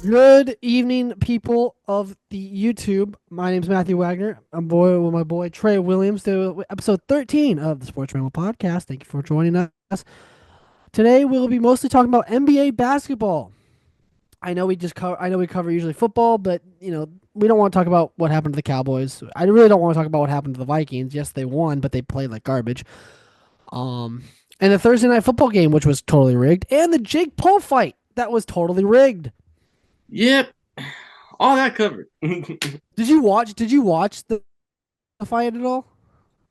Good evening, people of the YouTube. My name's Matthew Wagner. I'm with my boy Trey Williams to episode 13 of the Sports Ramble podcast. Thank you for joining us. Today we'll be mostly talking about NBA basketball. I know we cover usually football, but we don't want to talk about what happened to the Cowboys. I really don't want to talk about what happened to the Vikings. Yes, they won, but they played like garbage. Um, and the Thursday night football game, which was totally rigged, and the Jake Paul fight that was totally rigged. Yep, all that covered. Did you watch the fight at all?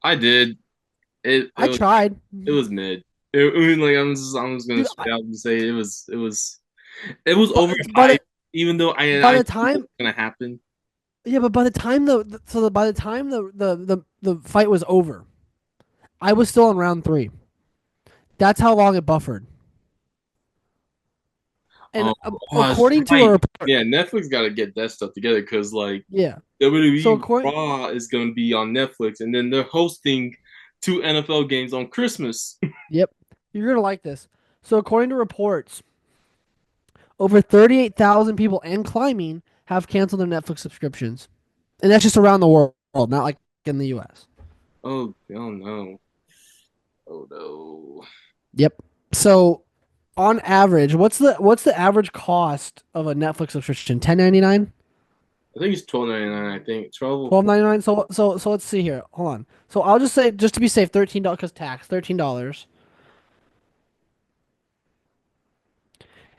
I did. It it I was tried, it was mid. I mean, like I'm just gonna dude. straight out and say it was But by overhyped. the Even though by I the knew what time, was gonna happen. yeah, but by the time by the time the fight was over, I was still in round three. That's how long it buffered. And Oh, that's according to a right. report, Yeah, Netflix got to get that stuff together because like yeah. So WWE according, Raw is gonna be on Netflix, and then they're hosting two NFL games on Christmas. yep, you're gonna like this. So according to reports, over 38,000 people and climbing have canceled their Netflix subscriptions, and that's just around the world, not like in the U.S. Oh no! Oh no! Yep. So on average, what's the average cost of a Netflix subscription? 10.99, I think it's 12.99. I think 12. 12.99. So let's see here. Hold on. So I'll just say, just to be safe, $13 because tax, $13.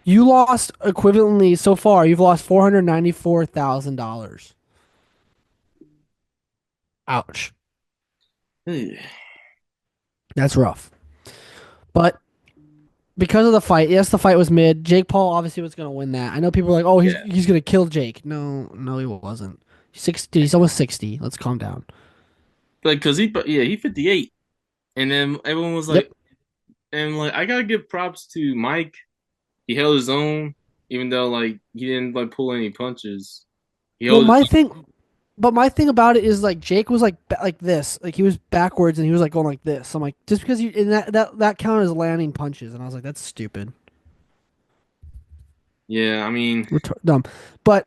You lost equivalently so far. You've lost $494,000. Ouch. That's rough. But because of the fight, yes, the fight was mid. Jake Paul obviously was going to win that. I know people are like, "Oh, he's Yeah. he's going to kill Jake." No, no, he wasn't. 60. He's almost 60. Let's calm down. Like, cause he 58, and then everyone was Yep. like, and like I gotta give props to Mike. He held his own, even though like he didn't like pull any punches. He Well, held his my thing, but my thing about it is like Jake was like like this, like he was backwards and he was like going like this. I'm like, just because you and that counted as landing punches, and I was like, that's stupid, Yeah, I mean, dumb. But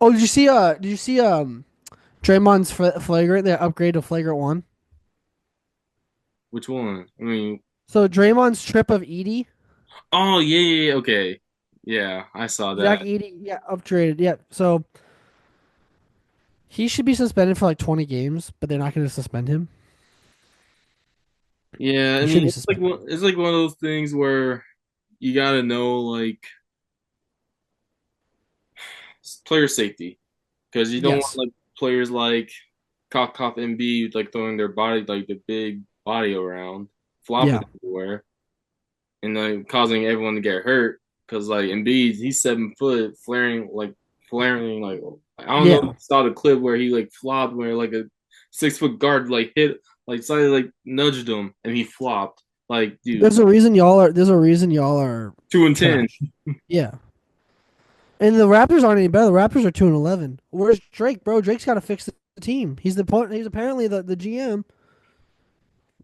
oh, did you see Draymond's flagrant? They upgrade to flagrant one. which one? I mean, So Draymond's trip of Edie, oh yeah, okay, yeah, I saw Zach that. Edie, yeah, upgraded, yeah. So he should be suspended for like 20 games, but they're not going to suspend him. Yeah, I He should mean, be it's like suspended. one of those things where you gotta know like player safety because you don't want Yes. like players like Koff and B like throwing their body like the big body around, flopping Yeah. everywhere, and like causing everyone to get hurt. Because like Embiid, he's 7 foot, flaring like I don't know if Yeah. you saw the clip where he like flopped, where like a 6 foot guard like hit like slightly like nudged him and he flopped. Like, dude, There's a reason y'all are 2-10. trash. Yeah. And the Raptors aren't any better. The Raptors are 2-11. Where's Drake, bro? Drake's got to fix the team. He's the point. He's apparently the GM.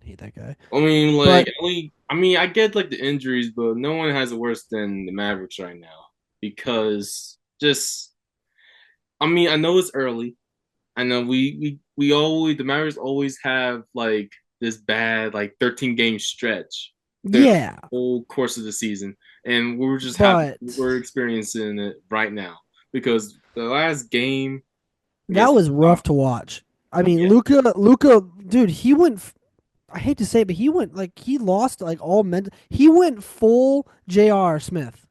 I hate that guy. I mean, like, But I get like the injuries, but no one has it worse than the Mavericks right now because just, I mean, I know it's early. I know we always the Mavericks always have like this bad like 13 game stretch the yeah, whole course of the season, and but we're experiencing it right now because the last game that against was the rough to watch. I mean, yeah, Luca, dude, he went. I hate to say it, but he went like he lost like all mental. He went full J.R. Smith.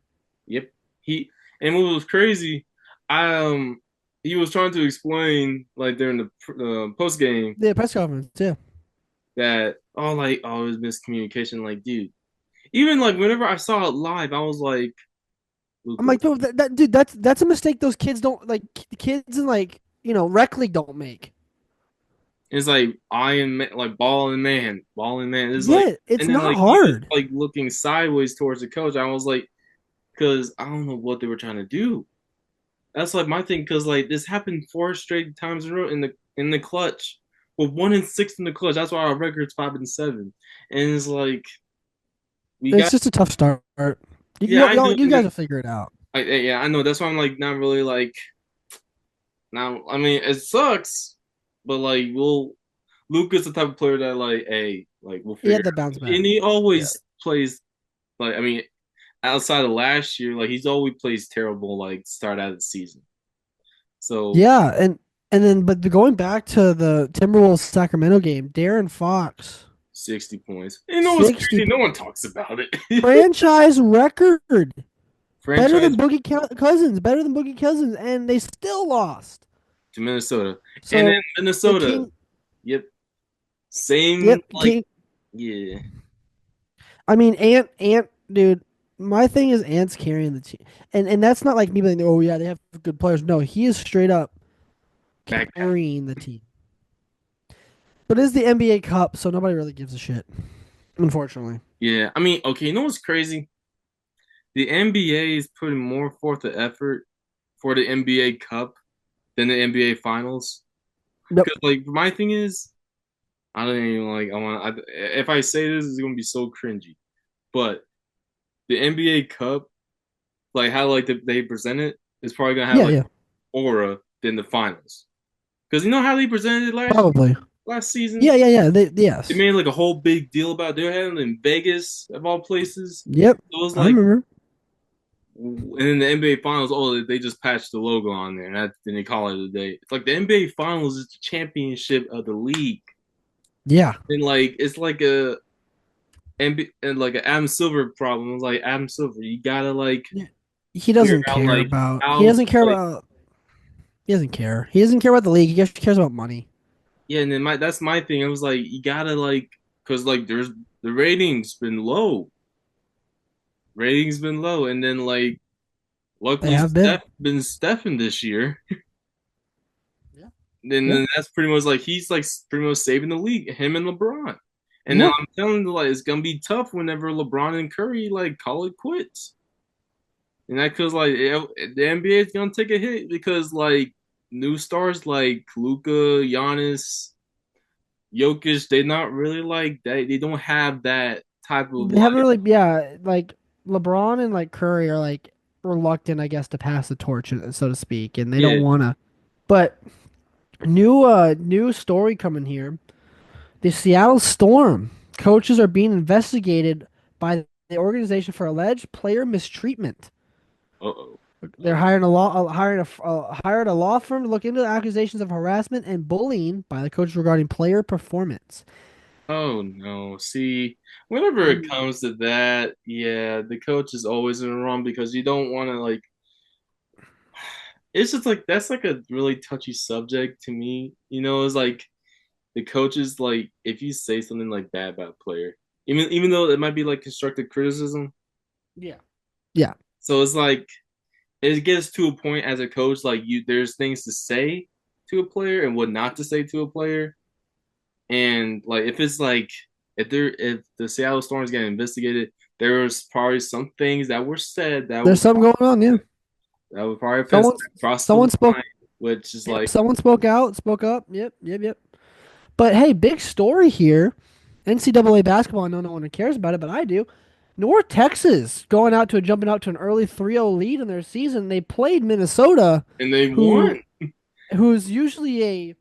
yep, he and what was crazy, I he was trying to explain like during the post game The press conference, yeah. that it was miscommunication, like dude. Even like whenever I saw it live, I was like, I'm Luca. like, bro, dude, that's a mistake those kids don't like. Kids in like rec league don't make. It's like Iron Man, like ball and man. It's like, Yeah, it's and then not like he was hard. like looking sideways towards the coach. I was like, because I don't know what they were trying to do. That's like my thing, because like this happened 4 straight times in a row in the clutch. Well, 1-6 in the clutch. That's why our record's 5-7. And it's like we It's got, just a tough start. yeah, I Y'all, know. you And guys then will figure it out. Yeah, I know. That's why I'm like not really like now. I mean, it sucks, but like we'll Luka's the type of player that like, hey, like we'll He figure had the it bounce out. back. And he Yeah. always plays like I mean, outside of last year, like he's always plays terrible like start out of the season. So Yeah, and then but going back to the Timberwolves Sacramento game, Darren Fox, 60 points. You know what's 60 crazy? No one talks about it. franchise record. Better than Franchise Cousins, better than Boogie Cousins, and they still lost. to Minnesota. And then So the Minnesota, King, yep. Same yep, like King. yeah. I mean, dude. My thing is Ant's carrying the team, and that's not like me being, oh yeah, they have good players. No, he is straight up Backpack. carrying the team. But it's the NBA Cup, so nobody really gives a shit, unfortunately. Yeah. I mean, okay, you know what's crazy? The NBA is putting more forth the effort for the NBA Cup than the NBA Finals. Yep. Because like my thing is, I don't even like. I want. If I say this, it's gonna be so cringy. But the NBA Cup, like how like they present it, is probably gonna have Yeah, like yeah, aura than the finals. Because you know how they presented it probably. last season. Yeah, yeah, yeah. They Yes. made like a whole big deal about it. They had it in Vegas of all places. Yep. It was I like, remember. and in the NBA Finals, oh, they just patched the logo on there, and then they call it a day. It's like the NBA Finals is the championship of the league, Yeah. and like it's like a and like an Adam Silver problem. It's like Adam Silver, you gotta like Yeah. He figure doesn't out care like about. He how to doesn't care like about. He doesn't care. He doesn't care about the league. He just cares about money. yeah. And then that's my thing. I was like, you gotta like because like there's the ratings been low, and then like They luckily have been. Steph been Stephen this year. Yeah. And Yeah. then that's pretty much like he's like pretty much saving the league, him and LeBron. And then Yeah. I'm telling you, like it's gonna be tough whenever LeBron and Curry like call it quits. And that cause like the NBA is gonna take a hit because like new stars like Luka, Giannis, Jokic, they not really like that. They don't have that type of They like haven't really. Yeah, like LeBron and like Curry are like reluctant, I guess, to pass the torch, so to speak, and they yeah. don't want to. But new story coming here. The Seattle Storm coaches are being investigated by the organization for alleged player mistreatment. Uh-oh. They're hired a law firm to look into the accusations of harassment and bullying by the coaches regarding player performance. Oh no. See, whenever it Mm. comes to that, yeah, the coach is always in the wrong because you don't want to like it's just like that's like a really touchy subject to me. You know, it's like the coaches like if you say something like bad about a player, even though it might be like constructive criticism. Yeah. Yeah. So it's like it gets to a point as a coach like you there's things to say to a player and what not to say to a player. And like if it's like if the Seattle Storm is getting investigated, there was probably some things that were said There's something going on. Yeah. that was probably offensive Someone across the someone spoke. line, which is Yep. like Someone spoke out. Spoke up. Yep. Yep. Yep. But hey, big story here. NCAA basketball. I know no one cares about it, but I do. North Texas jumping out to an early 3-0 lead in their season. They played Minnesota, and they who won. who's usually a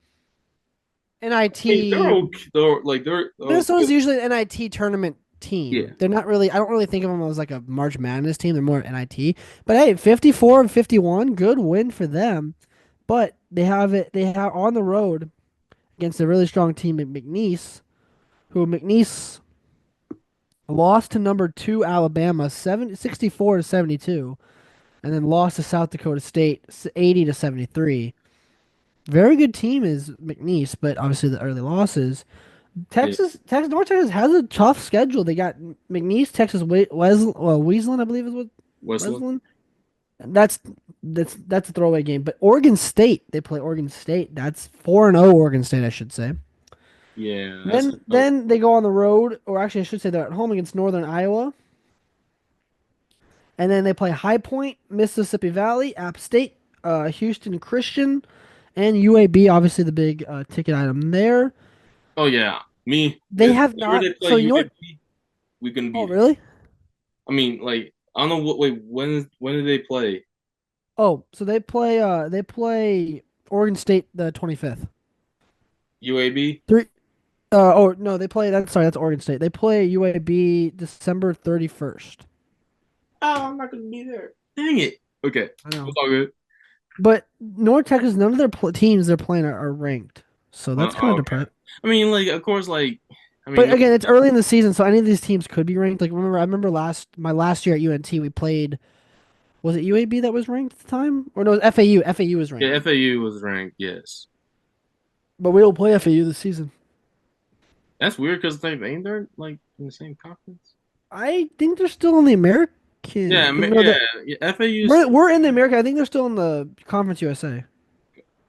Hey, they're NIT. okay. They're like they're Minnesota's usually an NIT tournament team. yeah. They're not really. I don't really think of them as like a March Madness team. They're more NIT. But hey, 54 and 51, good win for them. But they have it. They have on the road against a really strong team at McNeese, who McNeese lost to number two Alabama 64 to 72, and then lost to South Dakota State 80 to 73. Very good team is McNeese, but obviously the early losses. Yeah. North Texas has a tough schedule. They got McNeese, Texas, Weasland, I believe is what Westland. Wesleyan. That's that's a throwaway game. But Oregon State, they play Oregon State. That's 4-0 Oregon State, I should say. Yeah, that's Then oh, then they go on the road, or actually I should say they're at home against Northern Iowa, and then they play High Point, Mississippi Valley, App State, Houston Christian, and UAB. Obviously the big ticket item there. oh yeah. Me They if have whenever not. they play So you know what? UAB, we're gonna Oh beat it. really? I mean, like I don't know what wait when did they play? Oh, so they play Oregon State the 25th. UAB? Three oh no, they play that's sorry, that's Oregon State. They play UAB December 31st. Oh, I'm not gonna be there. Dang it. Okay, I know. it's all good. But North Texas, none of their teams they're playing are ranked. So that's kind of Okay. depressing. I mean, like, of course, like, I mean, But no, again, it's early in the season, so any of these teams could be ranked. Like I remember my last year at UNT, we played. Was it UAB that was ranked at the time, or no? It was FAU. FAU was yeah, ranked, FAU was ranked. Yes, but we don't play FAU this season. that's weird because they ain't they're like in the same conference. I think they're still in the Yeah, American. No, yeah, yeah. FAU. we're in the American. I think they're still in the Conference USA.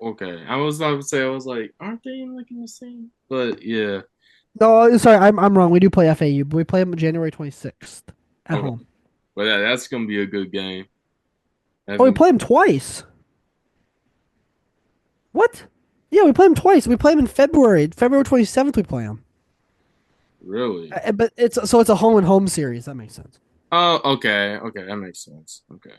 Okay, I was about to say, I was like, aren't they like in the same? But yeah, No, sorry, I'm wrong. We do play FAU, but we play them January 26th at okay. home. But that's gonna be a good game. That's Oh, we gonna play them twice. What? Yeah, we play them twice. We play them in February. February 27th, we play them. really. But it's a home and home series. That makes sense. Oh, okay, okay, that makes sense. Okay.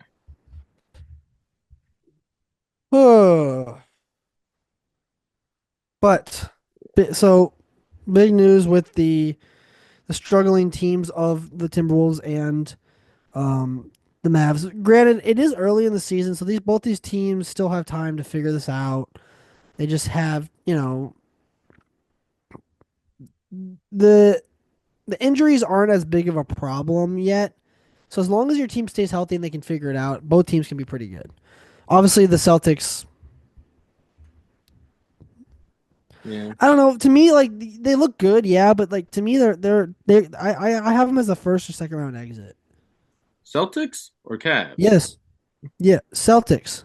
But so big news with the struggling teams of the Timberwolves and um, the Mavs. Granted, it is early in the season, so these teams still have time to figure this out. They just have, the the injuries aren't as big of a problem yet. So as long as your team stays healthy and they can figure it out, both teams can be pretty good. Obviously, the Celtics. Yeah. I don't know. To me, like they look good, yeah, but like to me, they. I have them as a first or second round exit. Celtics or Cavs? Yes, yeah, Celtics.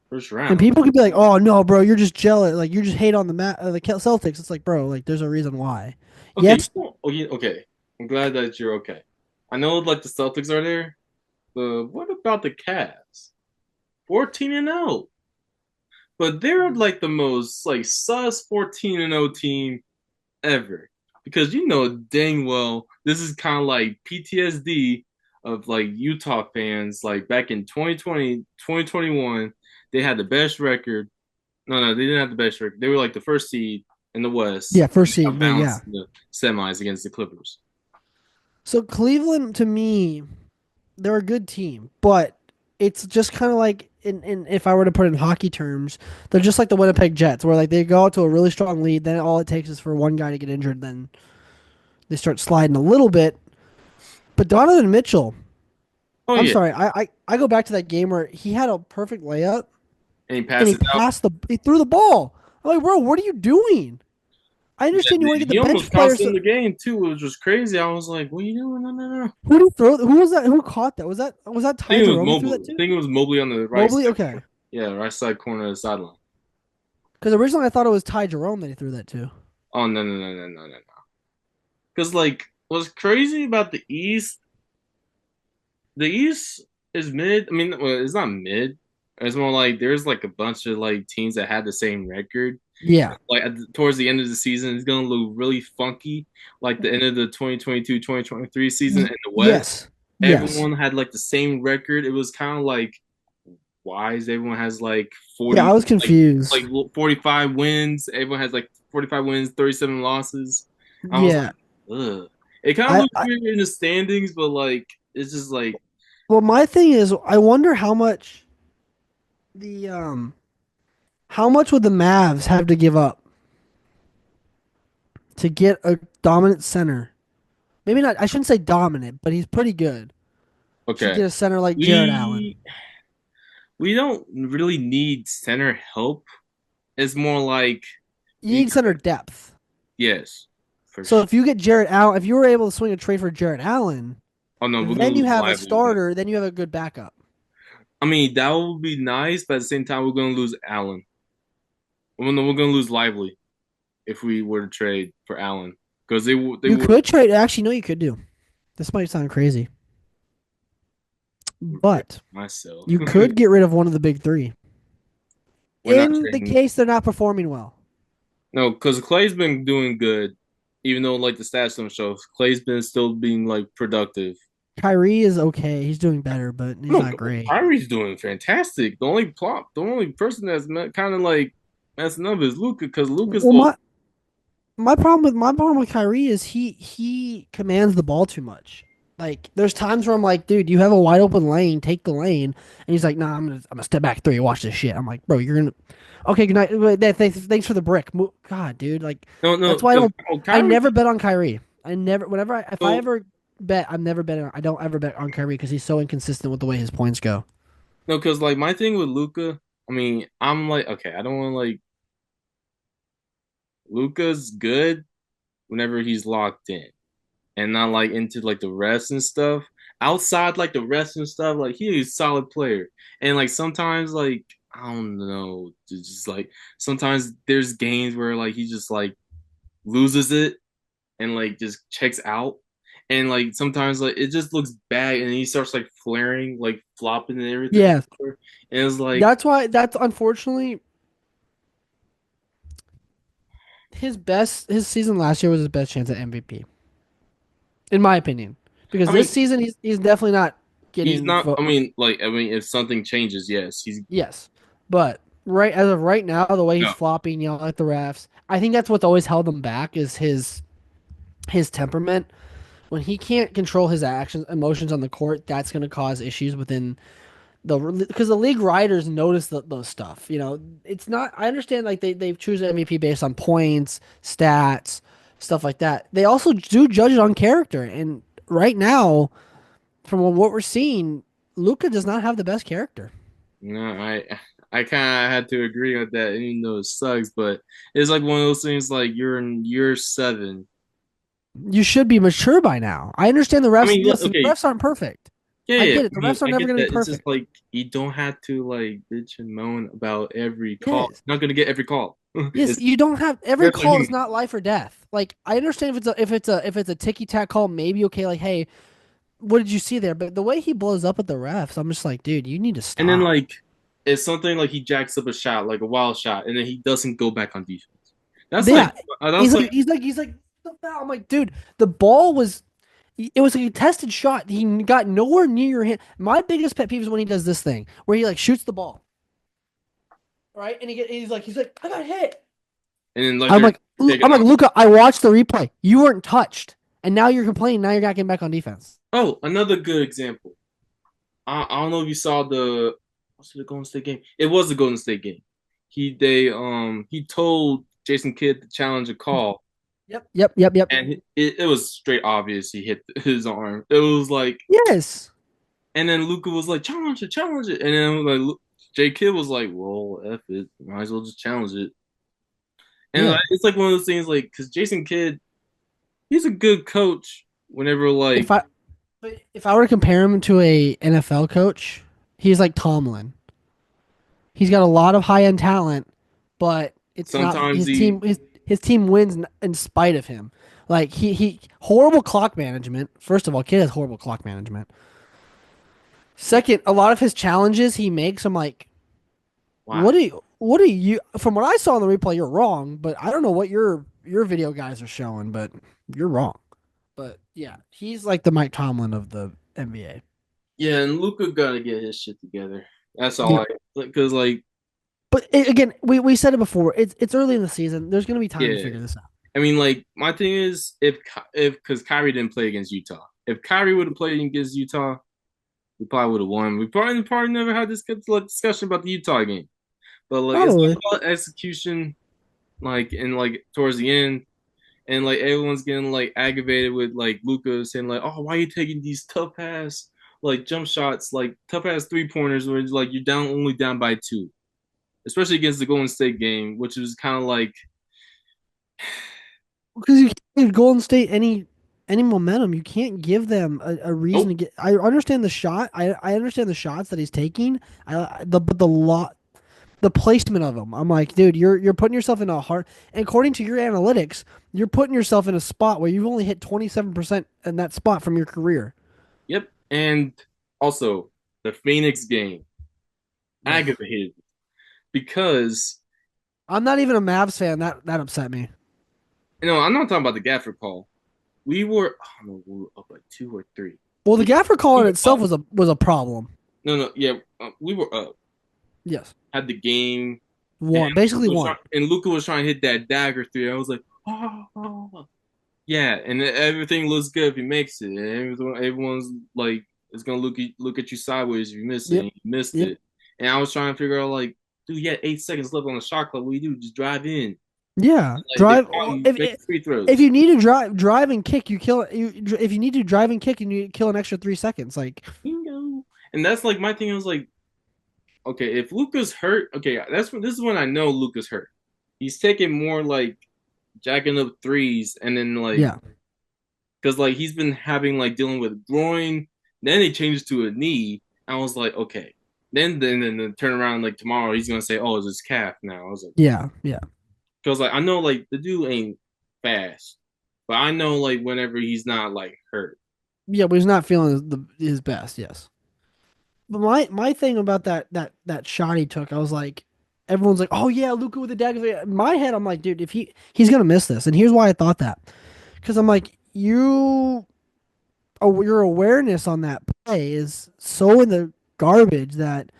First And round. people could be like, "Oh no, bro, you're just jealous. Like you're just hate on the Celtics." It's like, bro, like there's a reason why. Okay, Yes, okay, okay. I'm glad that you're okay. I know like the Celtics are there, but what about the Cavs? 14 and 0. But they're like the most like sus 14 and 0 team ever. Because you know dang well this is kind of like PTSD of like Utah fans. Like back in 2020, 2021, they had the best record. No, they didn't have the best record. They were like the first seed in the West. yeah, And first they got seed, yeah. bounced in the semis against the Clippers. So Cleveland, to me, they're a good team, but it's just kind of like in if I were to put it in hockey terms, they're just like the Winnipeg Jets, where like they go out to a really strong lead, then all it takes is for one guy to get injured, then they start sliding a little bit. But Donovan Mitchell, Oh I'm yeah, sorry, I go back to that game where he had a perfect layup and he and passes out. he threw the ball. I'm like, bro, what are you doing? I Yeah, understand you want to get he the bench almost cost players. them the game too. It was just crazy. I was like, "What are you doing? No, no, no." I Who did he throw? Who was that? Who caught that? Was that think Ty it was Jerome? He threw Mobley. that I to think it was Mobley on the right Mobley. side. Okay, Yeah, right side corner of the sideline. because originally I thought it was Ty Jerome that he threw that to. Oh no, no, no, no, no, no, no. Because like what's crazy about the East is mid. I mean, well, it's not mid. It's more like there's like a bunch of like teams that had the same record. Yeah. Like towards the end of the season, it's gonna look really funky. Like the end of the 2022-2023 season in the West, Yes. Yes. everyone had like the same record. It was kind of like why is everyone has like Yeah, I 40 was like confused. 45 wins. Everyone has like 45 wins, 37 losses. I was Yeah. like, ugh. It kind of looks I weird in the standings, but like it's just like well, my thing is, I wonder the how much would the Mavs have to give up to get a dominant center? Maybe not. I shouldn't say dominant, but he's pretty good. To okay. get a center like Jared Allen, We we don't really need center help. It's more like you we need center depth. yes, for So sure. if you get Jared Allen, if you were able to swing a trade for Jared Allen, Oh no, we're gonna then you lose have a Lively again. starter. Then you have a good backup. I mean, that would be nice, but at the same time, we're gonna lose Allen. We're gonna lose Lively if we were to trade for Allen because they You would could trade. Actually, no, you could do. This might sound crazy, rip but myself. you could get rid of one of the big three We're not in the trading. case they're not performing well. No, because Clay's been doing good, even though like the stats don't show. Clay's been still being like productive. Kyrie is okay. He's doing better, but he's No, not great. Kyrie's doing fantastic. The only person that's kind of like messing up is Luca because Luca's Well, supposed. my problem with Kyrie is he commands the ball too much. Like there's times where I'm like, dude, you have a wide open lane, take the lane, and he's like, nah, I'm gonna step back three, watch this shit. I'm like, bro, you're gonna okay, good night. Thanks for the brick. God, dude, like No, no, that's why I because don't. I Kyrie. never bet on Kyrie. I never. If I So ever bet, I'm never betting. I don't ever bet on Kyrie because he's so inconsistent with the way his points go. no, because like my thing with Luca, I mean, I'm like, okay, I don't want to like Luca's good whenever he's locked in and not like into like the rest and stuff. Outside like the rest and stuff, like he's a solid player. And like sometimes like I don't know, just like sometimes there's games where like he just like loses it and like just checks out. And like sometimes like it just looks bad and he starts like flaring, like flopping and everything. Yeah, And it's like that's unfortunately his season last year was his best chance at MVP, in my opinion. Because I this mean season he's definitely not he's getting not I mean like I mean if something changes, yes, he's yes. But right as of right now, the way he's no. flopping, at the refs, I think that's what's always held him back is his temperament. When he can't control his actions, emotions on the court, that's going to cause issues within because the league writers notice those stuff. It's not. I understand like they choose MVP based on points, stats, stuff like that. They also do judge it on character. And right now, from what we're seeing, Luca does not have the best character. No, I kind of had to agree with that, even though it sucks. But it's like one of those things. Like you're in year seven. You should be mature by now. I understand the I refs. mean, Listen, the okay, refs aren't perfect. yeah, I yeah. get it. I The mean, refs are I never get going to be that. It's just perfect. like you don't have to like bitch and moan about every call. Yes. You're not gonna get every call. Yes, It's you don't have every refs are call human. is not life or death. Like I understand if it's a ticky tack call, maybe okay. Like, hey, what did you see there? But the way he blows up at the refs, I'm just like, dude, you need to And then stop. like it's something like he jacks up a shot, like a wild shot, and then he doesn't go back on defense. That's like Yeah, that's like he's like the foul. I'm like, dude, the ball was it was a contested shot. He got nowhere near your hand. My biggest pet peeve is when he does this thing where he like shoots the ball, right? And he's like, I got hit. and then like I'm they're like, taking I'm like, off. Luca, I watched the replay. You weren't touched, and now you're complaining. Now you're not getting back on defense. Oh, another good example. I don't know if you saw the what's the Golden State game. It was the Golden State game. He told Jason Kidd to challenge a call, Yep. and it was straight obvious he hit his arm. It was like, Yes. and then Luca was like, challenge it, and then like J Kidd was like, well, f it, might as well just challenge it. And Yeah. like, it's like one of those things, like because Jason Kidd, he's a good coach. Whenever If like I if I were to compare him to a NFL coach, he's like Tomlin. He's got a lot of high end talent, but it's not sometimes his he team. His team wins in spite of him. Like he horrible clock management. First of all, kid has horrible clock management. Second, a lot of his challenges he makes, I'm like, why. what do you? From what I saw in the replay, you're wrong. But I don't know what your video guys are showing, but you're wrong. But yeah, he's like the Mike Tomlin of the NBA. Yeah, and Luca gotta get his shit together. That's all Yeah. I because like But again, we said it before. It's early in the season. There's going to be time to yeah. figure this out. I mean, like my thing is if because Kyrie didn't play against Utah. If Kyrie would have played against Utah, we probably would have won. We probably never had this good discussion about the Utah game. But like it's Probably. all about execution, like and like towards the end, and like everyone's getting like aggravated with like Luca saying like, oh, why are you taking these tough ass like jump shots, like tough ass 3 pointers where it's like you're only down by two, especially against the Golden State game, which was kind of like Because you can't give Golden State any momentum. You can't give them a reason nope. to get. I understand the shot. I understand the shots that he's taking. But the placement of them. I'm like, dude, you're putting yourself in a hard. And according to your analytics, you're putting yourself in a spot where you've only hit 27% in that spot from your career. Yep. And also the Phoenix game Ugh. aggravated because I'm not even a Mavs fan. That upset me. I'm not talking about the Gafford call. We were I don't know we were up like two or three. Well, the We gaffer call we in were itself up. was a problem. No, no, yeah, we were up. Yes, Had the game, and one basically one. Luca was trying to hit that dagger three. I was like, oh, yeah, and everything looks good if he makes it. And everyone's like, it's gonna look at you sideways if you miss it, and Yep, you missed yep. it. And I was trying to figure out like, dude, you had 8 seconds left on the shot clock. What do you do? Just drive in. Yeah, Like they're drive. counting you, make free If throws. you need to drive and kick, you kill. If you need to drive and kick, and you kill an extra 3 seconds. Like, Bingo. And that's like my thing. I was like, okay, if Luca's hurt, okay, this is when I know Luca's hurt. He's taking more like jacking up threes, and then like yeah, because like he's been having like dealing with groin, then they changed to a knee. I was like, okay. Then turn around like tomorrow, he's gonna say, oh, it's his calf now. I was like, yeah, yeah, because like I know like the dude ain't fast, but I know like whenever he's not like hurt. yeah. But he's not feeling his best. Yes. But my thing about that shot he took, I was like, everyone's like, oh yeah, Luca with the dagger. In my head, I'm like, dude, if he's gonna miss this, and here's why I thought that, because I'm like, your awareness on that play is so in the garbage that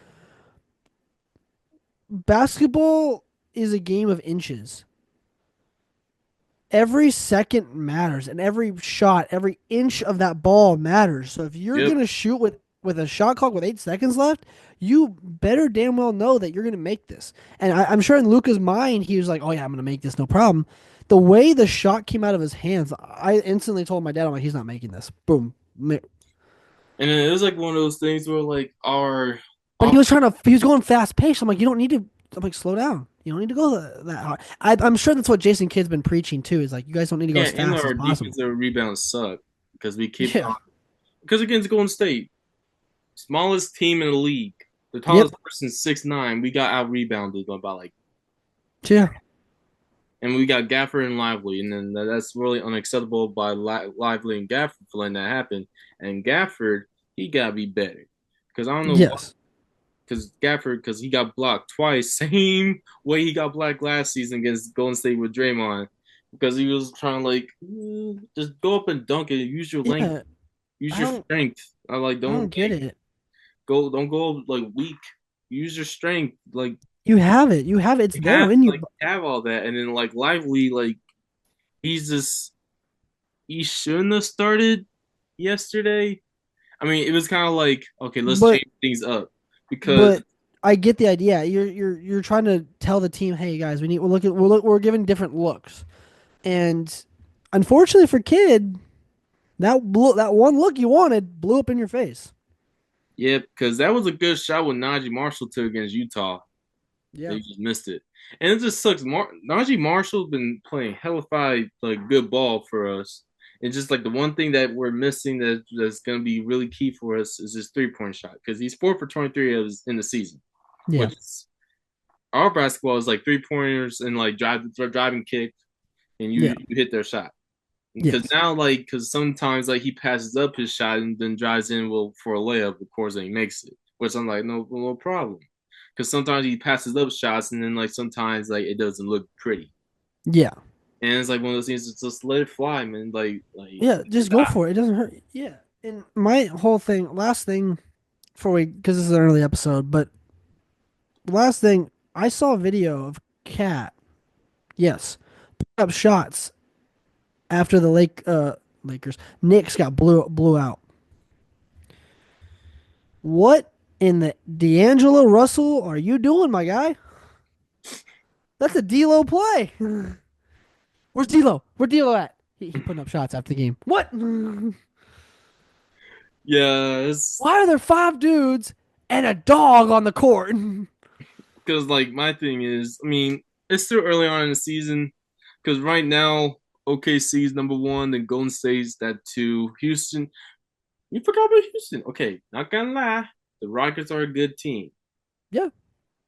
basketball is a game of inches. Every second matters, and every shot, every inch of that ball matters. So if you're Yep. gonna shoot with a shot clock with 8 seconds left, you better damn well know that you're gonna make this. And I'm sure in Luca's mind, he was like, "Oh yeah, I'm gonna make this, no problem." The way the shot came out of his hands, I instantly told my dad, "I'm like, he's not making this." Boom. And then it was like one of those things where like our But off he was going fast pace. I'm like, you don't need to. I'm like, slow down. You don't need to go that hard. I'm sure that's what Jason Kidd's been preaching too. Is like, you guys don't need to go yeah, as and fast as our possible. defensive rebounds suck because we keep Yeah. because against Golden State, smallest team in the league, the Yep. tallest person 6'9", we got out rebounded by like, Yeah. and we got Gaffer and Lively, and then that's really unacceptable by Lively and Gaffer for letting that happen. And Gafford, he gotta be better because I don't know why. Yes. Because Gafford, because he got blocked twice, same way he got blocked last season against Golden State with Draymond, because he was trying to like just go up and dunk it, use your length, Yeah. use I your don't. strength. I like I don't don't get like it. don't go like weak. Use your strength. Like You have it. You have it. It's you there have in you. like have all that, and then like Lively, like he's just he shouldn't have started yesterday. I mean, it was kind of like okay, let's But change things up because but I get the idea. You're trying to tell the team, hey guys, we're giving different looks, and unfortunately for Kid, that one look you wanted blew up in your face. yeah, because that was a good shot with Najee Marshall took against Utah. They Yeah. just missed it, and it just sucks. Najee Marshall's been playing hellified like good ball for us. It's just like the one thing that we're missing that's going to be really key for us is his 3 point shot because he's 4 for 23 in the season, Yeah. which is our basketball is like 3 pointers and like driving kick, and Yeah. you hit their shot. Because Yes. now, like, because sometimes like he passes up his shot and then drives in will for a layup, of course, and he makes it. Which I'm like, no problem. Because sometimes he passes up shots and then like sometimes like it doesn't look pretty. Yeah. And it's like one of those things. Just let it fly, man. Yeah. Just go for it. It doesn't hurt. Yeah. And my whole thing, last thing before we, because this is an early episode, but last thing, I saw a video of Cat. Yes, up shots after the Lakers Knicks got blew out. What in the D'Angelo Russell are you doing, my guy? That's a D'Lo play. Where's D'Lo? Where's D'Lo at? He putting up shots after the game. What? yeah, it's Why are there five dudes and a dog on the court? because like my thing is, I mean, it's still early on in the season. Because right now, OKC is number one, then Golden State's that two. Houston, you forgot about Houston. Okay, not gonna lie, the Rockets are a good team. Yeah,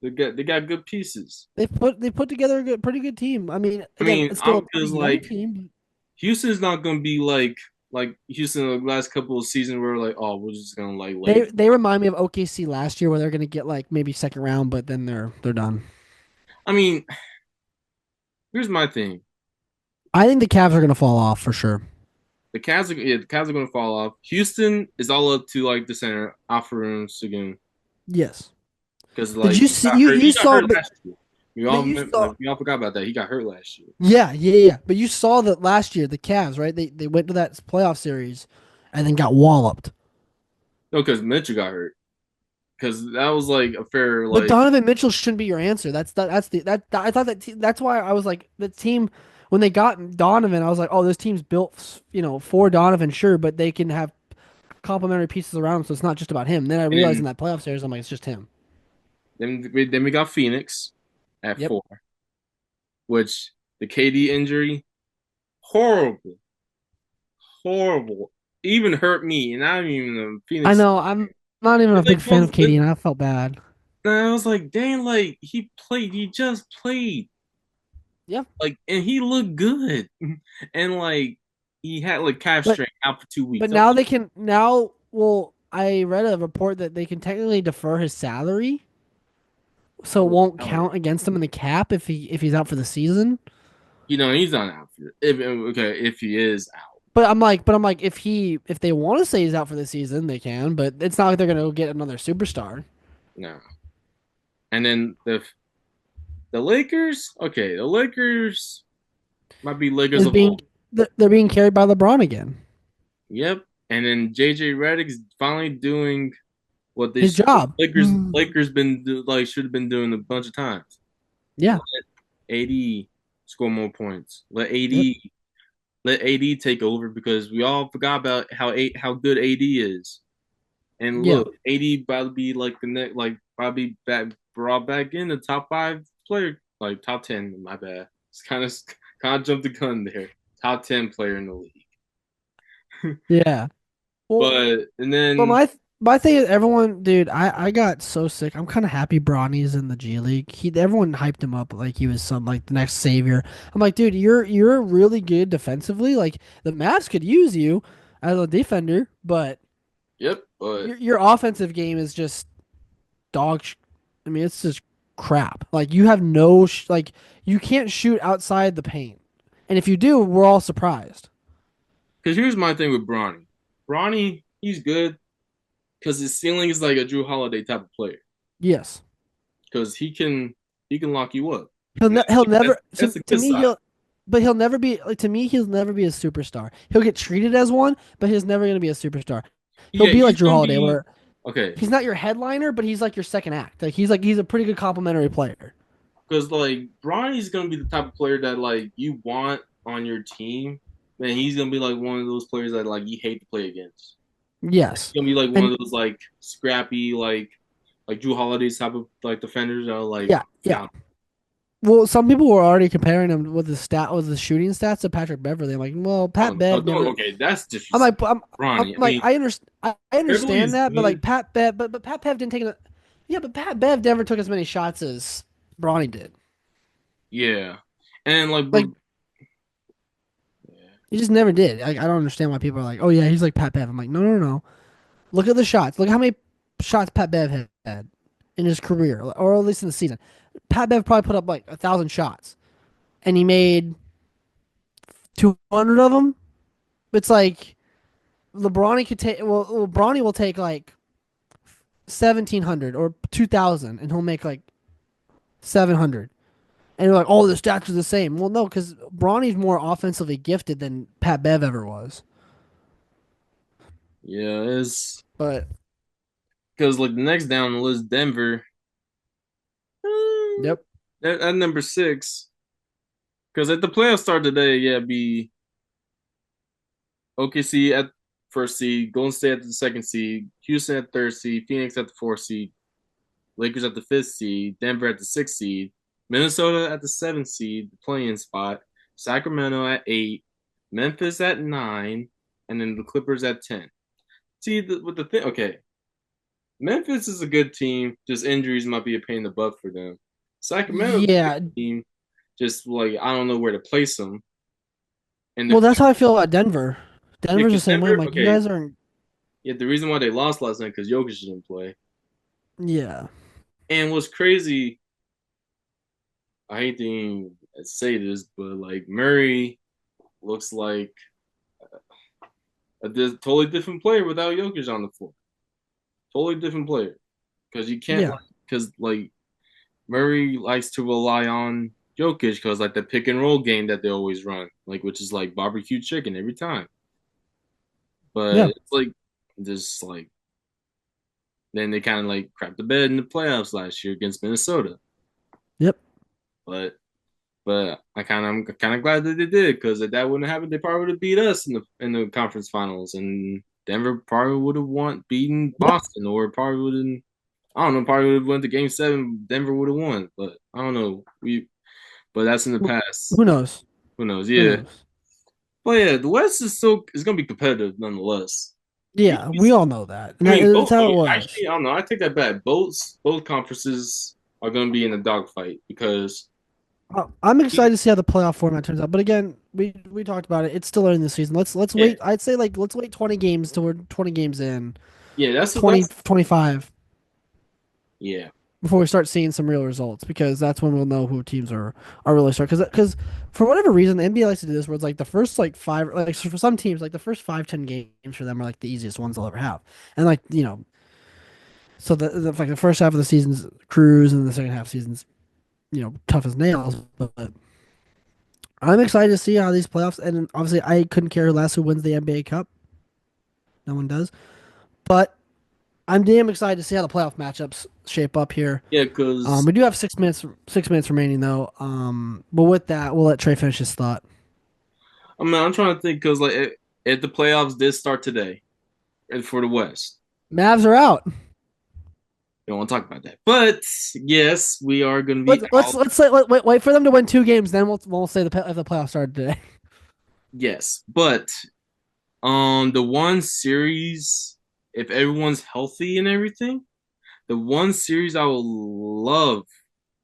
They got good pieces. they put together a pretty good team. I mean, I again, mean, it's still a I'm pretty just young like team. Houston's not gonna be like Houston the last couple of seasons where like oh we're just gonna like lay They it. they remind me of OKC last year, where they're gonna get like maybe second round, but then they're done. I mean, here's my thing. I think the Cavs are gonna fall off for sure. The Cavs are going to fall off. Houston is all up to like the center, Alfred again, Yes. because Did like you he see got hurt. you He got saw hurt last year. We but all you saw we all forgot about that. He got hurt last year. yeah. But you saw that last year the Cavs, right? They went to that playoff series and then got walloped. No, because Mitchell got hurt. Because that was like a fair But like Donovan Mitchell shouldn't be your answer. That's the I thought that's why I was like the team when they got Donovan, I was like, oh, this team's built, for Donovan, sure, but they can have complementary pieces around him, so it's not just about him. Then I and realized in that playoff series, I'm like, it's just him. then we got Phoenix at Yep. 4, which the KD injury horrible, horrible, even hurt me, and I'm even a I Phoenix. know. I'm not even a It's like big fan of most, KD, and I felt bad. and I was like, dang, like he just played, Yeah, like, and he looked good, and like he had like calf but strain out for 2 weeks. I was now they can now. Well, I read a report that they can technically defer his salary, so like, it what won't salary? count against him in the cap if he's out for the season. He's not out for it. If he is out, But I'm like, if they want to say he's out for the season, they can. But it's not like they're gonna go get another superstar. no. And then the Lakers, okay, the Lakers might be Lakers Is of being old. they're being carried by LeBron again. Yep. And then JJ Redick's finally doing what His job. Lakers like should have been doing a bunch of times. Yeah. Let AD score more points. Yep. Let AD take over because we all forgot about how good AD is. And Yeah. look, AD about to be like the next like probably brought back in the top 5 player, like top 10. My bad. It's kind of jumped the gun there. Top 10 player in the league. Yeah. Well, But and but then my thing is everyone, dude. I got so sick. I'm kind of happy Bronny's in the G League. Everyone hyped him up like he was some like the next savior. I'm like, dude, you're really good defensively. Like the Mavs could use you as a defender, but yep, but your offensive game is just dog. I mean, it's just crap. Like you have no like you can't shoot outside the paint, and if you do, we're all surprised. because here's my thing with Bronny. Bronny, he's good because his ceiling is like a Drew Holiday type of player Yes, because he can lock you up. And he'll never. that's So the to good me, side. he'll never be like to me. He'll never be a superstar. He'll get treated as one, but he's never gonna be a superstar. He'll Yeah, be like he's Drew gonna Holiday, be where okay he's not your headliner, but he's like your second act. Like he's a pretty good complimentary player. because like Bronny's gonna be the type of player that like you want on your team. Man, he's gonna be like one of those players that like you hate to play against. Yes, He's gonna be like one and of those like scrappy like Drew Holiday's type of like defenders that are like yeah, yeah. down. Well, some people were already comparing him with the shooting stats to Patrick Beverly. I'm like, well, Oh, Pat no, Bev never. okay, that's I'm disrespectful, like, I'm Bronny. I like, mean, I Beverly understand is that, but like good. Pat Bev, but Pat Bev didn't take it. Yeah, but Pat Bev never took as many shots as Bronny did. Yeah, and like, Like yeah, he just never did. Like I don't understand why people are like, oh yeah, he's like Pat Bev. I'm like, no, no, no. Look at the shots. Look at how many shots Pat Bev had in his career, or at least in the season. Pat Bev probably put up like 1,000 shots, and he made 200 of them. It's like LeBron could take. Well, LeBron will take like 1,700 or 2,000, and he'll make like 700. And you're like, oh, the stats are the same. Well, no, because Bronny's more offensively gifted than Pat Bev ever was. yeah, it's But because like the next down the list, Denver, yep, at number 6. Because at the playoffs start today, yeah, it'd be OKC at first seed, Golden State at the second seed, Houston at third seed, Phoenix at the fourth seed, Lakers at the fifth seed, Denver at the sixth seed, Minnesota at the seventh seed, the playing spot, Sacramento at 8, Memphis at 9, and then the Clippers at 10. See, with the thing, okay, Memphis is a good team. Just injuries might be a pain in the butt for them. Sacramento's a good yeah. team. Just like I don't know where to place them. And Well, that's how I feel about Denver. yeah, Denver's the because same way. I'm Denver, like, you okay, guys aren't. yeah, the reason why they lost last night because Jokic didn't play. Yeah. And what's crazy, I hate to even say this, but like Murray looks like totally different player without Jokic on the floor. Totally different player because you can't Yeah. like because like Murray likes to rely on Jokic because like the pick and roll game that they always run, like which is like barbecue chicken every time. But Yeah. it's like just like then they kind of like crapped the bed in the playoffs last year against Minnesota. Yep. But I'm kind of glad that they did because if that wouldn't happen, they probably would have beat us in the conference finals, and Denver probably would have won beaten Yep. Boston, or probably wouldn't. I don't know. Probably would have went to Game 7. Denver would have won, but I don't know. But that's in the past. Who knows? Who knows? Who Yeah, knows? but yeah, the West is gonna be competitive nonetheless. We, Yeah, we all know that, and I mean, that's both. how it Okay, was. actually, I don't know. I take that back. Both conferences are gonna be in a dogfight because I'm excited to see how the playoff format turns out. But again, we talked about it. It's still early in the season. Let's yeah, wait. I'd say like let's wait 20 games till we're 20 games in, yeah, 20 that's 25 yeah. before we start seeing some real results because that's when we'll know who teams are really strong. Because for whatever reason, the NBA likes to do this where it's like the first like five like so for some teams like the first 5-10 games for them are like the easiest ones they'll ever have, and like so like the first half of the season's cruise and the second half season's tough as nails, but I'm excited to see how these playoffs. And obviously, I couldn't care less who wins the NBA Cup. No one does. But I'm damn excited to see how the playoff matchups shape up here. Yeah, because We do have 6 minutes. 6 minutes remaining though. But with that, we'll let Trey finish his thought. I mean, I'm trying to think because like if the playoffs did start today and for the West, Mavs are out. don't want to talk about that. But yes, we are going to be Let's say, wait for them to win 2 games. Then we'll say if the playoffs started today. yes, but the one series, if everyone's healthy and everything, the one series I would love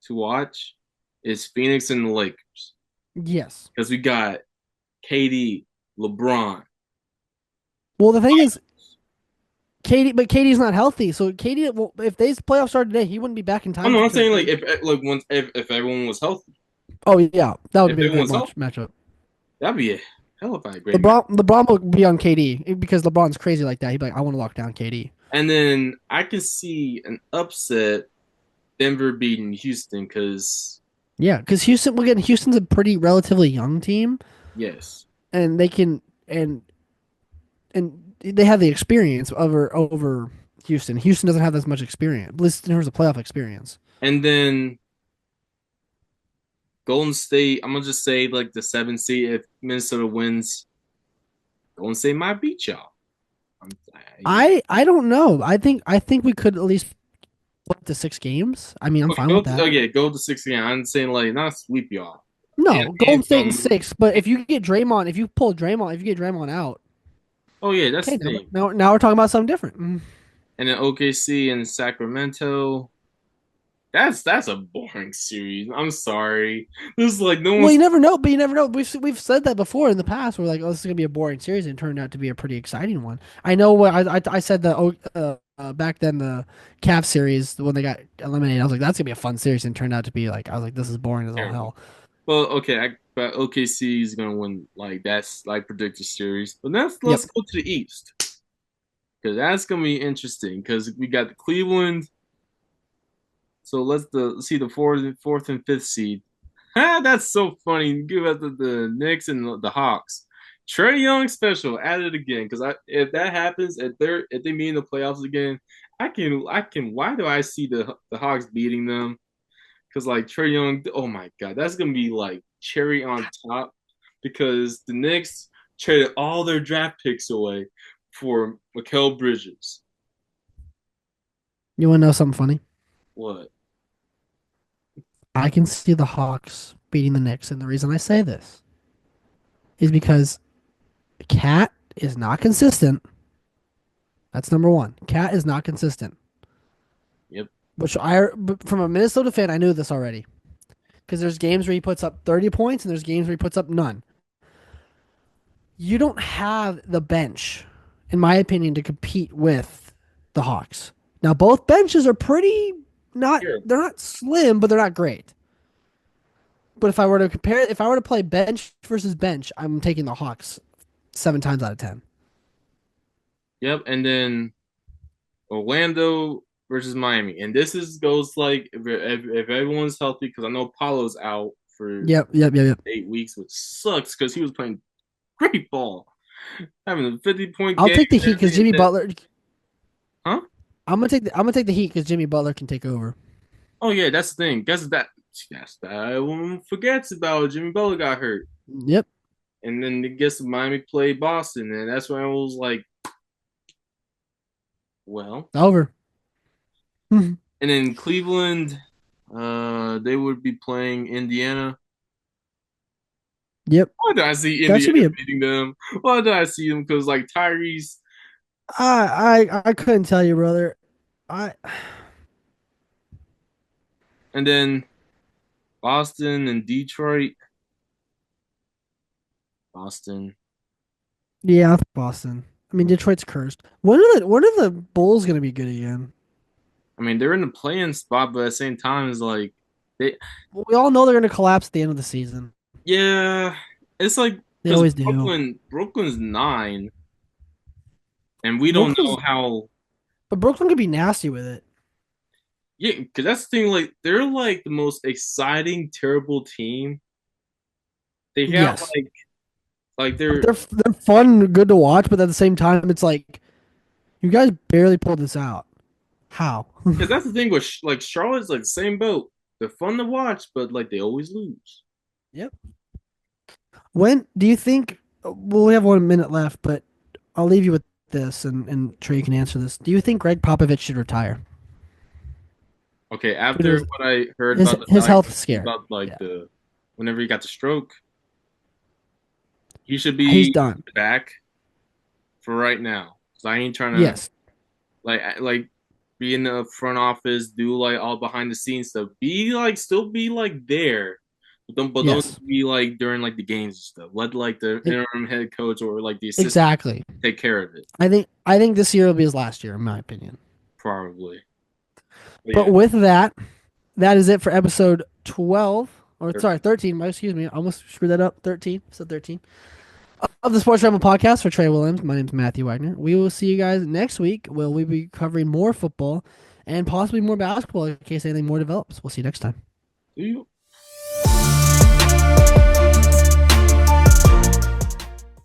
to watch is Phoenix and the Lakers Yes. because we got KD, LeBron. Well, the thing is, KD's not healthy. So KD, well, if these playoffs started today, he wouldn't be back in Oh time no, I'm to. saying like if like once if everyone was healthy, Oh yeah, that would if be a great everyone's healthy, matchup. that'd be a hell of a great match. LeBron will be on KD because LeBron's crazy like that. He'd be like, I want to lock down KD. And then I can see an upset Denver beating Houston because Yeah, because Houston's a pretty relatively young team, yes. and they can and they have the experience over Houston. Houston doesn't have as much experience, at least in terms of playoff experience. And then Golden State, I'm gonna just say like the 7th seed. If Minnesota wins, Golden State might beat y'all. Yeah. I don't know. I think we could at least put to 6 games. I mean, I'm Okay, fine with that. go to 16. I'm saying like not sweep y'all. No, And Golden State in come. 6. But if you pull Draymond, if you get Draymond out, Oh yeah, that's okay, the thing. now we're talking about something different. And then OKC and Sacramento. That's a boring series. I'm sorry. This is like no Well, one's. you never know, but you never know. We've said that before in the past. We're like, oh, this is gonna be a boring series, and it turned out to be a pretty exciting one. I know what I said that back then the Cavs series when they got eliminated. I was like, that's gonna be a fun series, and it turned out to be like I was like, this is boring as all Terrible. hell. Well, okay, but OKC is gonna win. Like that's like predicted series. But let's Yep. go to the East because that's gonna be interesting because we got the Cleveland. So let's see the fourth and fifth seed. Ah, that's so funny. Give us the Knicks and the Hawks. Trey Young special added again because if that happens if they meet in the playoffs again, I can. Why do I see the Hawks beating them? Because like Trey Young, oh my god, that's gonna be like cherry on top. Because the Knicks traded all their draft picks away for Mikal Bridges. You want to know something funny? What? I can see the Hawks beating the Knicks, and the reason I say this is because Cat is not consistent. That's number one. Cat is not consistent. Yep. From a Minnesota fan, I knew this already. Because there's games where he puts up 30 points and there's games where he puts up none. You don't have the bench, in my opinion, to compete with the Hawks. Now, both benches are pretty not, Sure. they're not slim, but they're not great. But if I were to play bench versus bench, I'm taking the Hawks 7 times out of 10. Yep, and then Orlando versus Miami, and this is goes like if everyone's healthy, because I know Paulo's out for Yep, yep, yep, yep. 8 weeks, which sucks because he was playing great ball, having a 50-point I'll game take the and Heat because everything. Jimmy And then, Butler. huh? I'm gonna take the Heat because Jimmy Butler can take over. Oh yeah, that's the thing. Guess that everyone forgets about Jimmy Butler got hurt, Yep, and then I guess Miami played Boston, and that's when I was like, well, over. Mhm. and then Cleveland, they would be playing Indiana. Yep, Why did I see that should Indiana be a. beating them? Why did I see them? Because like Tyrese, I couldn't tell you, brother. I and then Boston and Detroit. Boston. Yeah, Boston. I mean, Detroit's cursed. When are the Bulls gonna be good again? I mean, they're in the playing spot, but at the same time, it's like they, We all know they're gonna collapse at the end of the season. yeah, it's like They because always do. Brooklyn's 9, and we don't know Brooklyn's, how. but Brooklyn could be nasty with it. Yeah, because that's the thing. Like they're like the most exciting, terrible team. They got Yes, like they're they're fun, good to watch, but at the same time, it's like you guys barely pulled this out. How? because that's the thing with like Charlotte's like the same boat. They're fun to watch, but like they always lose. Yep. When do you think? Well, we have 1 minute left, but I'll leave you with this, and Trey can answer this. Do you think Greg Popovich should retire Okay, due to after what I heard his about the his health diagnosis scare? about like Yeah, the whenever he got the stroke, he should he's be done. back for right now. Cause I ain't trying to Yes, like be in the front office, do like all behind the scenes stuff. Be like still be like there, but don't yes, be like during like the games and stuff. Let like the e- interim head coach or like the assistant exactly. take care of it. I think this year will be his last year, in my opinion. Probably. But But yeah. with that, that is it for episode 12. Or sorry, 13. Excuse me, I almost screwed that up. 13. So 13 of the Sports Ramble podcast for Trey Williams. My name is Matthew Wagner. We will see you guys next week. Where we'll be covering more football and possibly more basketball in case anything more develops. We'll see you next time. Do you